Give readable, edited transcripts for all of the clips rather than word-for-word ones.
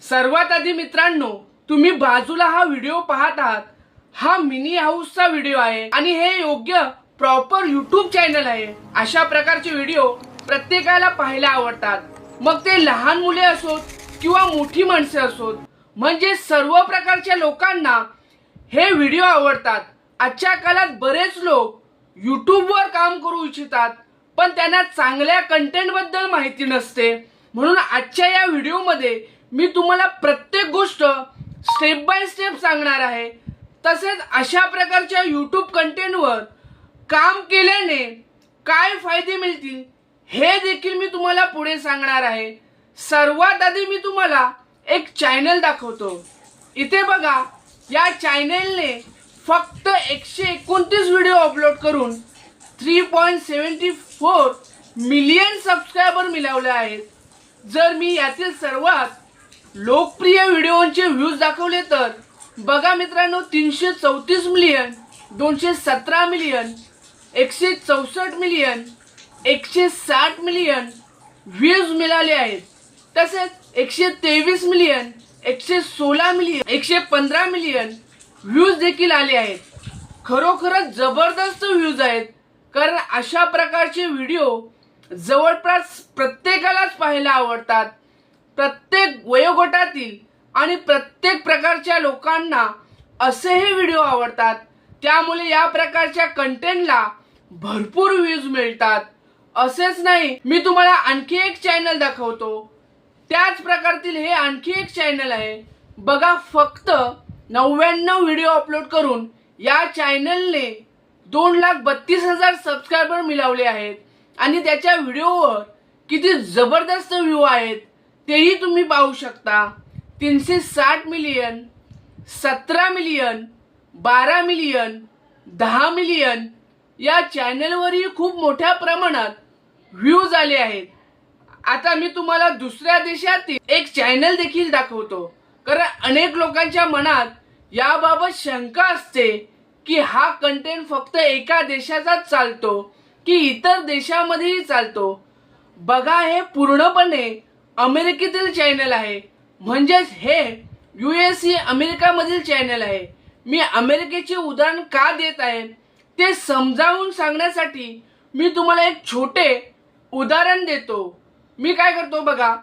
सर्वात आधी मित्रांनो, तुम्ही बाजूला हा व्हिडिओ पाहत आहात, हा मिनी हाऊसचा व्हिडिओ आहे आणि हे योग्य प्रॉपर यूट्यूब चॅनल आहे। अशा प्रकारचे व्हिडिओ प्रत्येकाला पाहायला आवडतात, मग ते लहान मुले असोत किंवा मोठी माणसे असोत, म्हणजे सर्व प्रकारच्या लोकांना हे व्हिडिओ आवडतात। आजच्या काळात बरेच लोक यूट्यूबवर काम करू इच्छितात, पण त्यांना चांगल्या कंटेंट बद्दल माहिती नसते। म्हणून आजच्या या व्हिडिओमध्ये मी तुम्हाला प्रत्येक गोष्ट स्टेप बाय स्टेप सांगणार आहे। तसेच अशा प्रकारच्या यूट्यूब कंटेंटवर काम केल्याने काय फायदे मिळतील हे देखील मी तुम्हाला पुढे सांगणार आहे। सर्वात आधी मी तुम्हाला एक चॅनल दाखवतो। इथे बघा, या चॅनलने फक्त 129 व्हिडिओ अपलोड करून 3.74 मिलियन सबस्क्रायबर मिळवले आहेत। जर मी यातील सर्वात लोकप्रिय व्हिडिओंचे व्ह्यूज दाखवले तर बघा मित्रांनो, 334 million, 217 million, 164 million, 160 million views मिळाले आहेत। तसेच 123 मिलियन, 116 मिलियन, 115 मिलियन व्ह्यूज देखील आले आहेत। खरोखरच जबरदस्त व्ह्यूज आहेत, कारण अशा प्रकारचे व्हिडिओ जवळपास प्रत्येकालाच पाहायला आवडतात। प्रत्येक वयोगटातील आणि प्रत्येक प्रकारच्या लोकांना असे हे व्हिडिओ आवडतात, त्यामुळे या प्रकारच्या कंटेंटला भरपूर व्ह्यूज मिळतात। असेच नाही, मी तुम्हाला आणखी एक चॅनल दाखवतो। त्याच प्रकारतील हे आणखी एक चॅनल आहे। बघा, फक्त 99 व्हिडिओ अपलोड करून या चॅनलने 2,32,000 सबस्क्रायबर मिळवले आहेत आणि त्याच्या व्हिडिओवर किती जबरदस्त व्ह्यू आहेत तेही तुम्ही पाहू शकता। 360 मिलियन, 17 मिलियन, 12 मिलियन, 10 मिलियन या चॅनलवरही खूप मोठ्या प्रमाणात व्ह्यूज आले आहेत। आता मी तुम्हाला दुसऱ्या देशातील एक चॅनल देखील दाखवतो, कारण अनेक लोकांच्या मनात याबाबत शंका असते की हा कंटेंट फक्त एका देशाचाच चालतो की इतर देशामध्येही चालतो। बघा, हे पूर्णपणे अमेरिकेतील चॅनल आहे, म्हणजेच हे USA अमेरिकामधील चॅनल आहे। मी अमेरिकेचे उदाहरण का देत आहे ते समजावून सांगण्यासाठी मी तुम्हाला एक छोटे उदाहरण देतो। मी काय करतो बघा,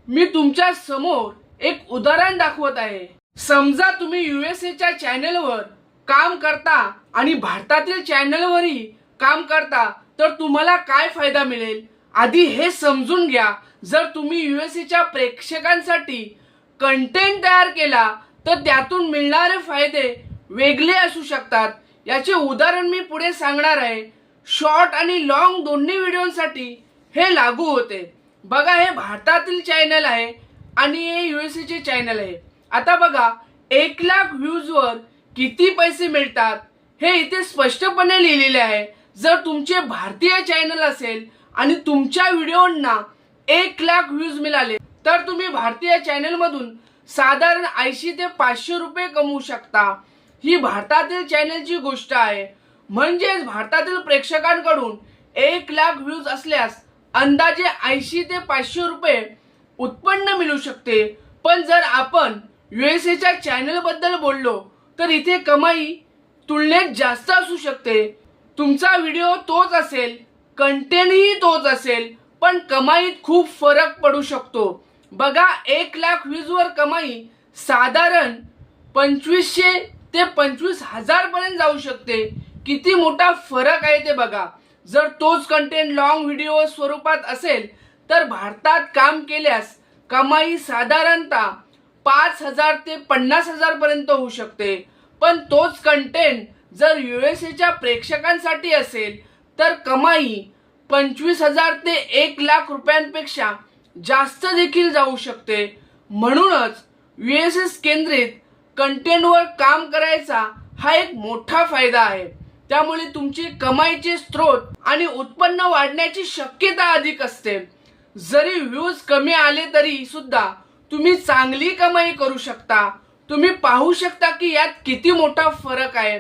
मी तुमच्या समोर एक उदाहरण दाखवत आहे। समजा तुम्ही USAच्या चॅनलवर काम करता आणि भारतातील चॅनलवरही काम करता, तर तुम्हाला काय फायदा मिळेल आधी हे समजून घ्या। जर तुम्ही USAच्या प्रेक्षकांसाठी कंटेंट तयार केला तर त्यातून मिळणारे फायदे वेगळे असू शकतात। याचे उदाहरण मी पुढे सांगणार आहे। शॉर्ट आणि लॉंग दोन्ही व्हिडिओसाठी हे लागू होते। बघा, हे भारतातील चॅनल आहे आणि हे USAचे चॅनल आहे। आता बघा, 1 लाख व्ह्यूजवर किती पैसे मिळतात हे इथे स्पष्टपणे लिहिलेले आहे। जर तुमचे भारतीय चॅनल असेल आणि तुमच्या व्हिडिओंना 1 लाख व्ह्यूज मिळाले तर तुम्ही भारतीय चॅनल मधून साधारण 80 ते 500 रुपये कमवू शकता। ही भारतातील चॅनलची गोष्ट आहे। म्हणजेच भारतातील प्रेक्षकांकडून 1 लाख व्ह्यूज असल्यास अंदाजे 80 ते 500 रुपये उत्पन्न मिळू शकते। पण जर आपण USAच्या चॅनल बद्दल बोललो तर इथे कमाई तुलनेत जास्त असू शकते। तुमचा व्हिडिओ तोच असेल, कंटेंटही तोच असेल, पण कमाईत खूप फरक पडू शकतो। बघा, 1 लाख व्ह्यूजवर कमाई साधारण 2500 ते 25,000 पर्यंत जाऊ शकते। किती मोठा फरक आहे ते बघा। जर तोच कंटेंट लॉंग व्हिडिओ स्वरूपात असेल तर भारतात काम केल्यास कमाई साधारणतः 5,000 ते 50,000 पर्यंत होऊ शकते। पण तोच कंटेंट जर USAच्या प्रेक्षकांसाठी असेल तर कमाई 25,000 ते 1 लाख रुपयांपेक्षा जास्त देखील जाऊ शकते। म्हणूनच USA केंद्रित कंटेंटवर काम करायचा हा एक मोठा फायदा आहे। त्यामुळे तुमची कमाईचे स्रोत आणि उत्पन्न वाढण्याची शक्यता अधिक असते। जरी व्ह्यूज कमी आले तरी सुद्धा तुम्ही चांगली कमाई करू शकता। तुम्ही पाहू शकता की यात किती मोठा फरक आहे।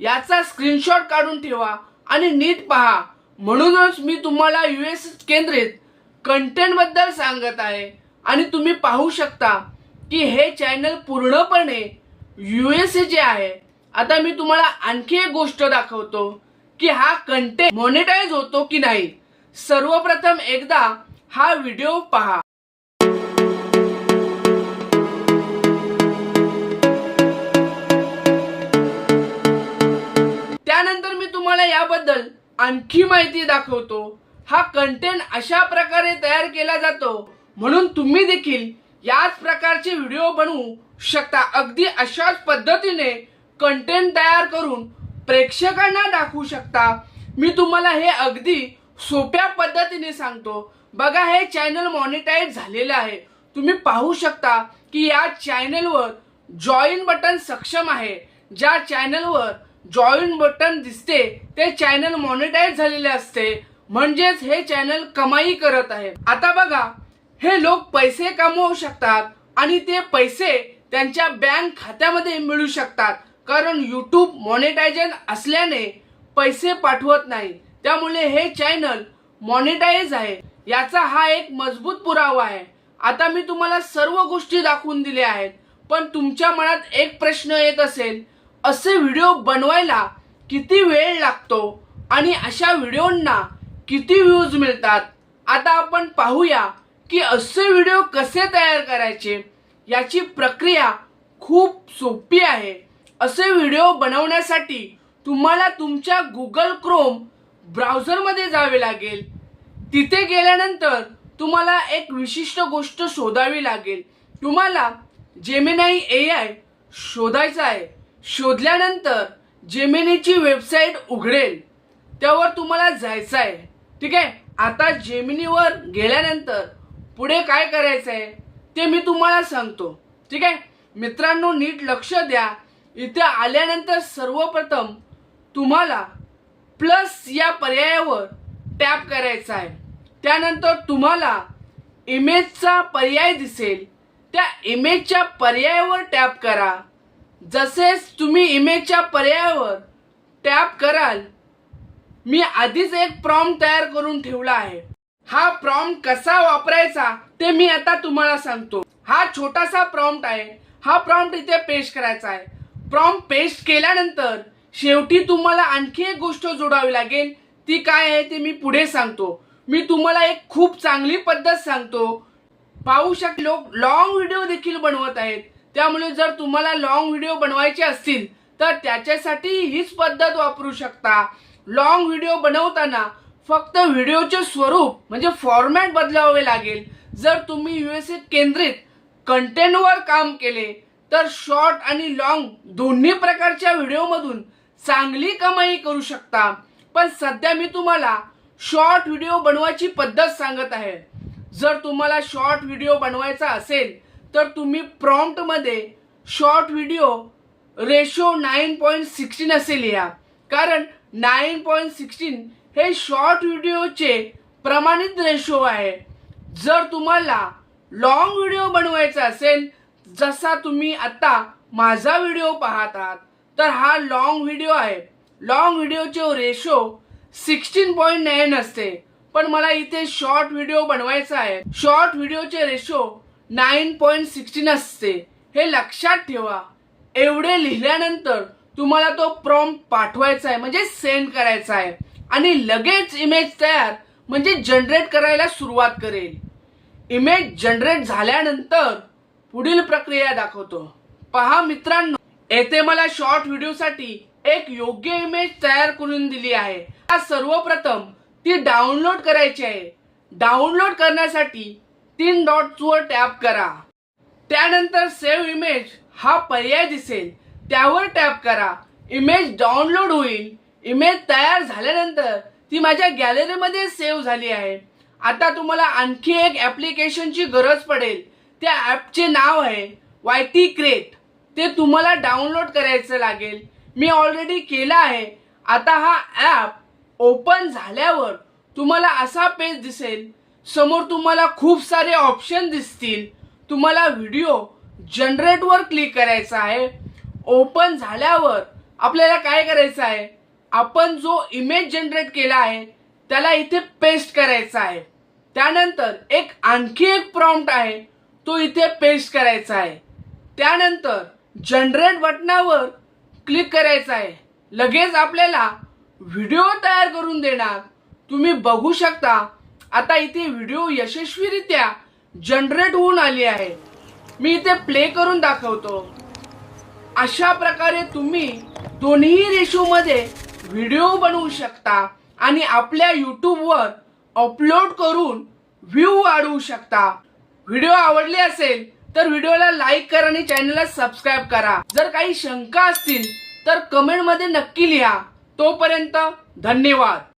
याचा स्क्रीनशॉट काढून ठेवा आणि नीट पहा। म्हणूनच मी तुम्हाला US केंद्रित कंटेंट बद्दल सांगत आहे आणि तुम्ही पाहू शकता की हे चॅनल पूर्णपणे USA चे आहे. आता मी तुम्हाला आणखी एक गोष्ट दाखवतो की हा कंटेंट मॉनिटाइज होतो की नाही. सर्वप्रथम एकदा हा व्हिडिओ पहा. त्यानंतर मी तुम्हाला याबद्दल आणखी माहिती दाखवतो. हा कंटेंट अशा प्रकारे तयार केला जातो म्हणून तुम्ही देखील याच प्रकारचे व्हिडिओ बनवू शकता. अगदी अशाच पद्धतीने कंटेंट तयार करून प्रेक्षकांना दाखवू शकता. मी तुम्हाला हे अगदी सोप्या पद्धतीने सांगतो. बघा, हे चॅनल मॉनिटाइज झालेलं आहे. तुम्ही पाहू शकता की या चॅनलवर जॉईन बटन सक्षम आहे. ज्या चॅनलवर जॉईन बटन दिसते ते चॅनल मॉनिटाइज झालेले असते, म्हणजेच हे चॅनल कमाई करत आहे. आता बघा, हे लोक पैसे कमवू शकतात आणि ते पैसे त्यांच्या बँक खात्यामध्ये मिळू शकतात. कारण यूट्यूब मॉनिटायझेशन असल्याने पैसे पाठवत नाही, त्यामुळे हे चॅनल मॉनिटाइज आहे. याचा हा एक मजबूत पुरावा आहे. आता मी तुम्हाला सर्व गोष्टी दाखवून दिल्या आहेत, पण तुमच्या मनात एक प्रश्न येत असेल, असे व्हिडिओ बनवायला किती वेळ लागतो आणि अशा व्हिडिओंना किती व्ह्यूज मिळतात. आता आपण पाहूया की असे व्हिडिओ कसे तयार करायचे. याची प्रक्रिया खूप सोपी आहे. असे व्हिडिओ बनवण्यासाठी तुम्हाला तुमच्या गुगल क्रोम ब्राउझरमध्ये जावे लागेल. तिथे गेल्यानंतर तुम्हाला एक विशिष्ट गोष्ट शोधावी लागेल. तुम्हाला जेमिनाई AI शोधायचा आहे. शोधल्यानंतर जेमिनीची वेबसाईट उघडेल, त्यावर तुम्हाला जायचं आहे. ठीक आहे. आता जेमिनीवर गेल्यानंतर पुढे काय करायचं आहे ते मी तुम्हाला सांगतो. ठीक आहे मित्रांनो, नीट लक्ष द्या. इथे आल्यानंतर सर्वप्रथम तुम्हाला प्लस या पर्यायावर टॅप करायचा आहे. त्यानंतर तुम्हाला इमेजचा पर्याय दिसेल, त्या इमेजच्या पर्यायावर टॅप करा. जसेच तुम्ही इमेजच्या पर्यायावर टॅप कराल, मी आधीच एक प्रॉम्प्ट तयार करून ठेवला आहे. हा प्रॉम्प्ट कसा वापरायचा ते मी आता तुम्हाला सांगतो. हा छोटासा प्रॉम्प्ट आहे. हा प्रॉम्प्ट इथे पेस्ट करायचा आहे. प्रॉम्प्ट पेस्ट केल्यानंतर शेवटी तुम्हाला आणखी एक गोष्ट जोडावी लागेल. ती काय आहे ते मी पुढे सांगतो. मी तुम्हाला एक खूप चांगली पद्धत सांगतो. पाहू शकता, लोक लॉंग व्हिडिओ देखील बनवत आहेत. त्यामुळे जर तुम्हाला लॉंग व्हिडिओ बनवायचे असतील तर त्याच्यासाठी हीच पद्धत वापरू शकता. लॉंग व्हिडिओ बनवताना फक्त व्हिडिओचे स्वरूप म्हणजे फॉर्मॅट बदलावे लागेल. जर तुम्ही USA केंद्रित कंटेंटवर काम केले तर शॉर्ट आणि लॉंग दोन्ही प्रकारच्या व्हिडिओमधून चांगली कमाई करू शकता. पण सध्या मी तुम्हाला शॉर्ट व्हिडिओ बनवायची पद्धत सांगत आहे. जर तुम्हाला शॉर्ट व्हिडिओ बनवायचा असेल तर तुम्ही प्रॉम्प्ट मध्ये शॉर्ट व्हिडिओ रेशो 9.16 असे लिहा. कारण 9.16 हे शॉर्ट व्हिडिओचे प्रमाणित रेशो आहे. जर तुम्हाला लॉंग व्हिडिओ बनवायचा असेल, जसा तुम्ही आता माझा व्हिडिओ पाहत आहात, तर हा लॉंग व्हिडिओ आहे. लॉंग व्हिडिओचे रेशो 16.9 असते. पण मला इथे शॉर्ट व्हिडिओ बनवायचा आहे. शॉर्ट व्हिडिओचे रेशो 9.16 असते. हे लक्षात ठेवा. एवढे लिहिल्यानंतर तुम्हाला तो प्रॉम्प्ट पाठवायचा आहे, म्हणजे सेंड करायचा आहे, आणि लगेच इमेज तयार म्हणजे जनरेट करायला सुरुवात करेल. इमेज जनरेट झाल्यानंतर पुढील प्रक्रिया दाखवतो. पहा मित्रांनो, येथे मला शॉर्ट व्हिडिओसाठी एक योग्य इमेज तयार करून दिली आहे. सर्वप्रथम ती डाउनलोड करायची आहे. डाउनलोड करण्यासाठी 3 डॉट्सवर टॅप करा. त्यानंतर सेव्ह इमेज हा पर्याय दिसेल, त्यावर टॅप करा. इमेज डाउनलोड होईल. इमेज तयार झाल्यानंतर ती माझ्या गॅलरीमध्ये सेव्ह झाली आहे. आता तुम्हाला आणखी एक ॲप्लिकेशनची गरज पडेल. त्या ॲपचे नाव आहे YT Create. ते तुम्हाला डाउनलोड करायचं लागेल. मी ऑलरेडी केला आहे. आता हा ॲप ओपन झाल्यावर तुम्हाला असा पेज दिसेल. समोर तुम्हाला खूप सारे ऑप्शन दिसतील. तुम्हाला व्हिडिओ जनरेटवर क्लिक करायचं आहे. ओपन झाल्यावर आपल्याला काय करायचं आहे, आपण जो इमेज जनरेट केला आहे त्याला इथे पेस्ट करायचा आहे. त्यानंतर आणखी एक प्रॉम्प्ट आहे, तो इथे पेस्ट करायचा आहे. त्यानंतर जनरेट बटनावर क्लिक करायचं आहे. लगेच आपल्याला व्हिडिओ तयार करून देणार. तुम्ही बघू शकता आता इथे व्हिडिओ यशस्वीरित्या जनरेट होऊन आली आहे. मी इथे प्ले करून दाखवतो. अशा प्रकारे तुम्ही दोन्ही रेशोमध्ये व्हिडिओ बनवू शकता आणि आपल्या यूट्यूबवर अपलोड करून व्ह्यू वाढवू शकता. व्हिडिओ आवडले असेल तर व्हिडिओला लाईक करा आणि चॅनलला सबस्क्राईब करा. जर काही शंका असतील तर कमेंटमध्ये नक्की लिहा. तोपर्यंत धन्यवाद.